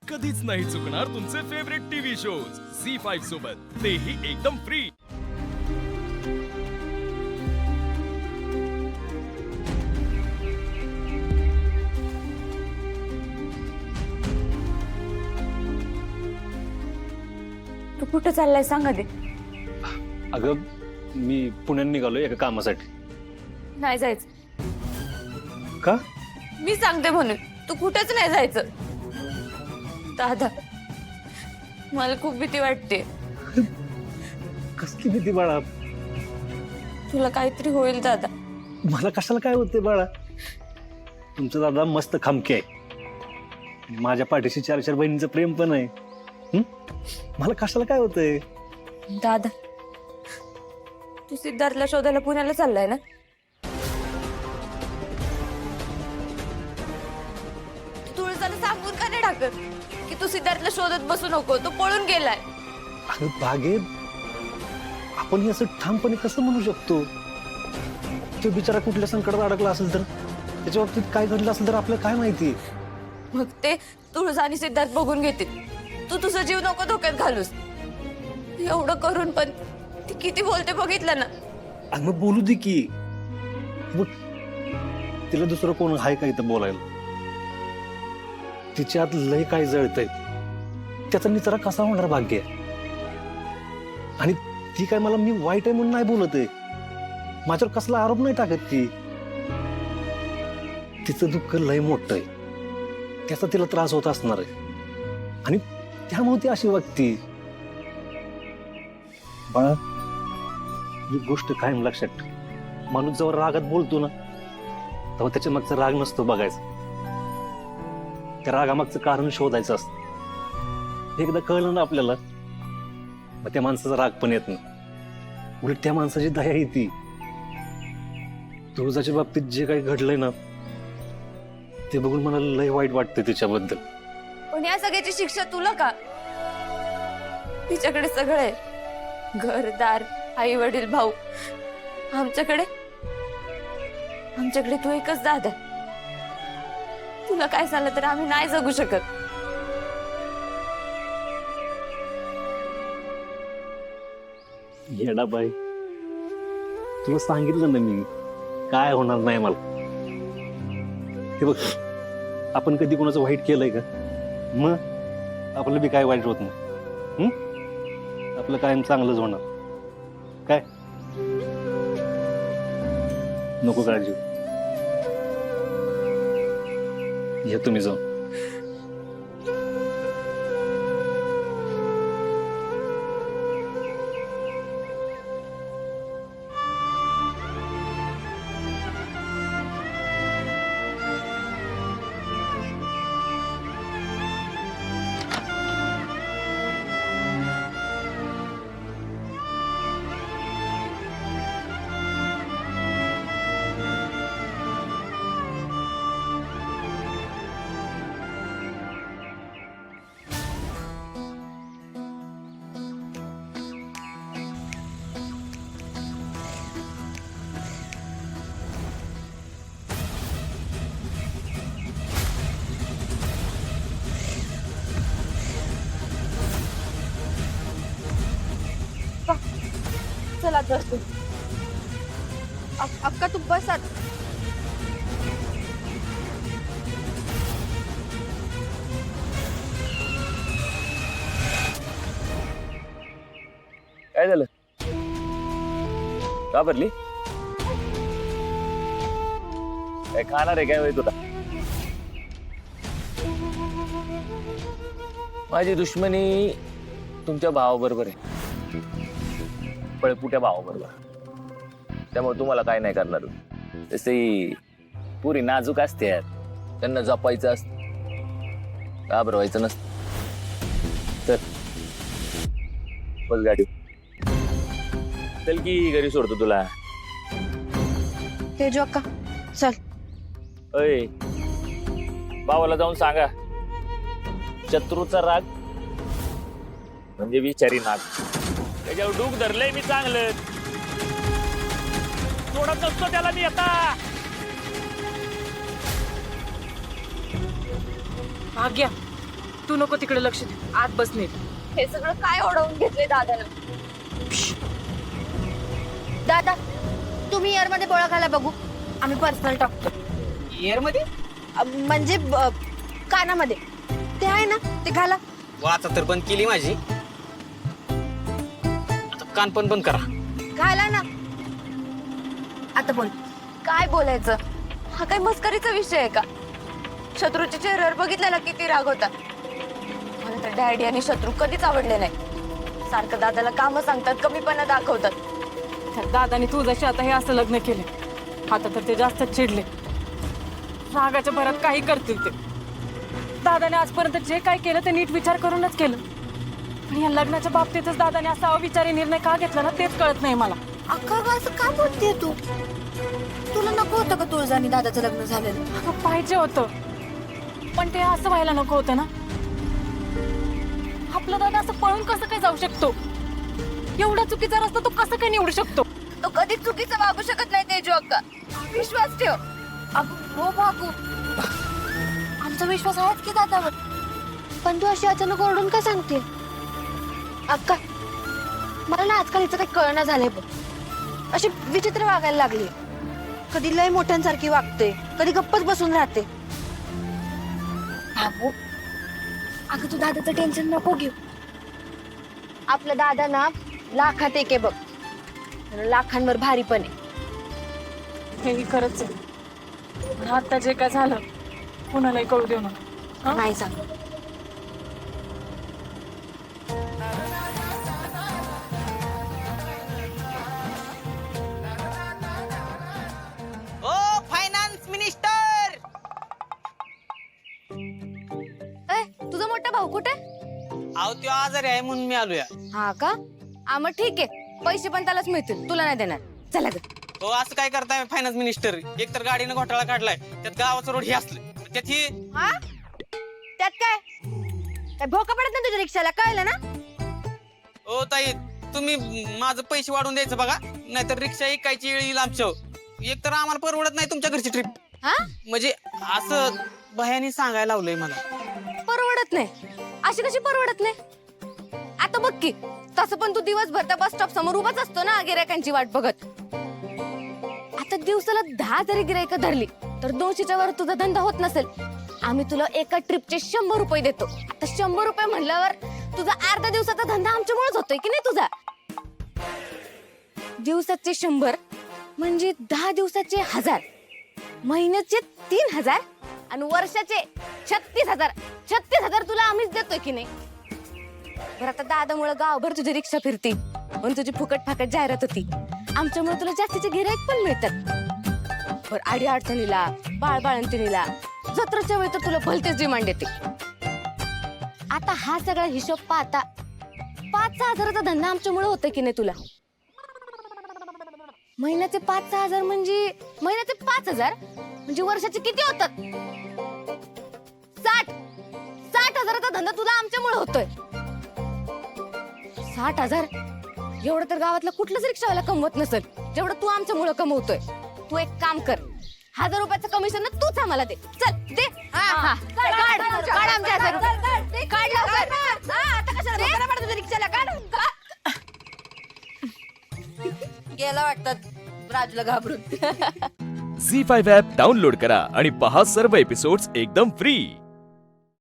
कधीच नाही चुकणार तुमचे फेवरेट टीव्ही शोज झी5 सोबत, तेही एकदम फ्री। तू कुठे चाललाय सांगा दे। अगं मी पुण्यात निघालोय एका कामासाठी। नाही जायचं। का? मी सांगते म्हणून तू कुठेच नाही जायचं। दादा मला खूप भीती वाटते। कसली भीती बाळा? तुला काहीतरी होईल दादा। मला कशाला काय होते बाळा? तुमचा दादा मस्त खमके आहे, माझ्या पाठीशी चार चार बहिणींचं प्रेम पण आहे। मला कशाला काय होतंय? दादा तू सिद्धार्थला शोधायला पुण्याला चाललाय ना? तुळजाला सांगून का नाही टाकत की तू सिद्धार्थला शोधत बसू नको, तो पळून गेलाय। अगं बागे, आपण हे असं ठामपणे कसं म्हणू शकतो? तो बिचारा कुठल्या संकटात अडकला असेल तर, त्याच्या बाबतीत काय घडलं असेल तर आपल्याला काय माहिती? मग ते तुळजा आणि सिद्धार्थ बघून घेतील। तू तुझा जीव नको धोक्यात घालूस। एवढं करून पण ती किती बोलते बघितलं ना? अगं मग बोलू दे की, बघ तिला दुसरं कोण आहे का इथं बोलायला? तिच्यात लय काय जळतंय, त्याचा निचरा कसा होणार भाग्य? आणि ती काय मला मी वाईट आहे म्हणून नाही बोलत आहे, माझ्यावर कसला आरोप नाही टाकत ती। तिचं दुःख लय मोठं आहे, त्याचा तिला त्रास होत असणार आहे आणि त्यामुळे ती अशी वागती। बाळा ही गोष्ट कायम लक्षात ठेव, माणूस जेव्हा रागात बोलतो ना तेव्हा त्याच्या मागचा राग नसतो बघायचा, त्या रागामागचं कारण शोधायचं असतं। एकदा कळलं ना आपल्याला, मग त्या माणसाचा राग पण येत नाही, उलट त्या माणसाची दया येते। तुळजाच्या बाबतीत जे काही घडलंय ना ते बघून मला लय वाईट वाटतं तिच्याबद्दल। पण या सगळ्याची शिक्षा तुला का? तिच्याकडे सगळं आहे, घरदार, आई वडील, भाऊ। आमच्याकडे तू एकच दादा। तुला काय झालं तर आम्ही नाही जगू शकत। येडा बाई, तुला सांगितलं ना मी काय होणार नाही मला। हे बघ, आपण कधी कोणाचं वाईट केलंय का? मग आपलं बी काय वाईट होत नाही, आपलं कायम चांगलंच होणार। काय नको काळजी, या तुम्ही जाऊन। चला बसू। अक्का तू बसात। काय झालं? का भरली? काय खाणार आहे काय माहित होता? माझी दुश्मनी तुमच्या भावाबरोबर आहे, पळपुट्या भावाबरोबर। त्यामुळे तुम्हाला काय नाही करणार। तसे पुरी नाजूक असते, त्यांना जपायचं असतं, घाबरवायचं नसतं। तर बस गाडी, चल की घरी सोडतो तुला। तेजू अक्का चल। अय भावाला जाऊन सांगा, शत्रूचा राग म्हणजे विचारी नाग, त्याच्यावर डूक धरलंय मी चांगलं, सोडत नसतो त्याला मी आता। आग्या तू नको तिकडे लक्ष दे, आत बस नीट. हे सगळं काय ओढवून घेतले दादानं? दादा तुम्ही इयर मध्ये बोळा घाला बघू, आम्ही पर्सनल टाकतो. एअर मध्ये म्हणजे कानामध्ये ते आहे ना, ते घाला. वाचा तर बंद केली माझी. आता कान पण बंद करा. घाला ना. आता बोल, काय बोलायचं? हा काय मस्करीचा विषय आहे का? शत्रूच्या चेहऱ्यावर बघितलं ना किती राग होता. मला तर डॅडी आणि शत्रू कधीच आवडले नाही. सारखं दादाला कामं सांगतात, कमीपणा दाखवतात. तर दादाने तुझ्याशी आता हे असं लग्न केले, आता तर ते जास्तच चिडले. रागाच्या भरात काही करतील ते. दादाने आजपर्यंत जे काय केलं ते नीट विचार करूनच केलं, पण या लग्नाच्या बाबतीतच दादाने असा अविचारी निर्णय का घेतला ना तेच कळत नाही मला. अक्का असं का बोलतेय तू? तुला नको होतं का तुळजा आणि दादाचं लग्न झालेलं? अगं, पाहिजे होतं, पण ते असं व्हायला नको होतं ना. आपला दादा असं पळून कसं काय जाऊ शकतो? एवढा चुकीचा रस्ता तो कसं काय निवडू शकतो? तो कधीच चुकीचं वागू शकत नाही तेजू अक्का. विश्वास ठेव. हो भागू, आमचा विश्वास आहेच की दादावर. पण तू अशी अचानक ओरडून का सांगते? अक्का मला ना आजकाल हिचं काही कळना झालंय बघ. अशी विचित्र वागायला लागली. कधी लय मोठ्यांसारखी वागते, कधी गप्पच बसून राहते. भागू अगं तू दादाचं टेन्शन नको घेऊ. आपला दादा ना लाखात एक आहे बघ, लाखांवर भारी पण आहे. हेही खरंच आहे, पण आता जे काय झालं कुणालाही कळू देऊ नका. नाही सांग. ओ फायनान्स मिनिस्टर, तुझा मोठा भाऊ कुठे? अहो त्यो आजारी आहे म्हणून मी आलोया. हा का? मग ठीक आहे, पैसे पण त्यालाच मिळतील, तुला नाही देणार. चला ग. हो असं काय करताय फायनान्स मिनिस्टर? एक तर गाडीनं घोटाळा काढलाय, त्यात गावाचं रोड हे असलं, त्यात ही हा त्यात काय भोका पडत नाही तुझ्या रिक्षाला, कळलं ना? ओ ताई, तुम्ही माझं पैसे वाढून द्यायचं बघा, नाहीतर रिक्षा ऐकायची वेळ येईल आमच्या. एक तर आम्हाला परवडत नाही तुमच्या घरची ट्रिप. हा म्हणजे असं भयानी सांगायला लावलंय मला. परवडत नाही? अशी कशी परवडत नाही? आता बघ की, तसं पण तू दिवसभर त्या बस स्टॉप समोर उभाच असतो ना गिरायकांची वाट बघत. आता दिवसाला 10 जरी गिरायक धरली तर 200च्या वर तुझा धंदा होत नसेल. आम्ही तुला एका ट्रिपचे 100 रुपये देतो. आता 100 रुपये म्हणल्यावर तुझा अर्धा दिवसाचा धंदा आमच्यामुळेच होतोय की नाही तुझा? दिवसाचे 100 म्हणजे 10 दिवसाचे 1000, महिन्याचे 3000 आणि वर्षाचे 36,000. 36,000 तुला आम्हीच देतोय की नाही? बरं आता दादामुळे गावभर तुझी रिक्षा फिरती, पण तुझी फुकट फाकट जाहिरात होती. आमच्यामुळे तुला जास्तीचे गिराईक पण मिळतात. बरं आडी अडचणीला, बाळबाळंतिणीला, जत्राच्या वेळी तर तुला भलतेच डिमांड येते. आता हा सगळा हिशोब पाहता 5-6 हजाराचा धंदा आमच्यामुळे होतोय की नाही तुला? महिन्याचे 5-6 हजार म्हणजे महिन्याचे 5,000 म्हणजे वर्षाचे किती होतात? 60 हजाराचा धंदा तुला आमच्यामुळे होतोय. 60,000 एवढं तर गावातला कुठलंच रिक्षावाला कमवत नसेल जेवढं तू आमच्यामुळे कमवतोय. तू एक काम कर, 1000 रुपयाचं कमिशन ना तूच आम्हाला दे. चल दे. हा काढ आमच्या 1000 रुपये. काढ लवकर. आता कशाला भोकारा पडतो तुझ्या रिक्षाला? काढ. गेला वाटतात राजूला घाबरून. झी5 ॲप डाउनलोड करा आणि पहा सर्व एपिसोड्स एकदम फ्री.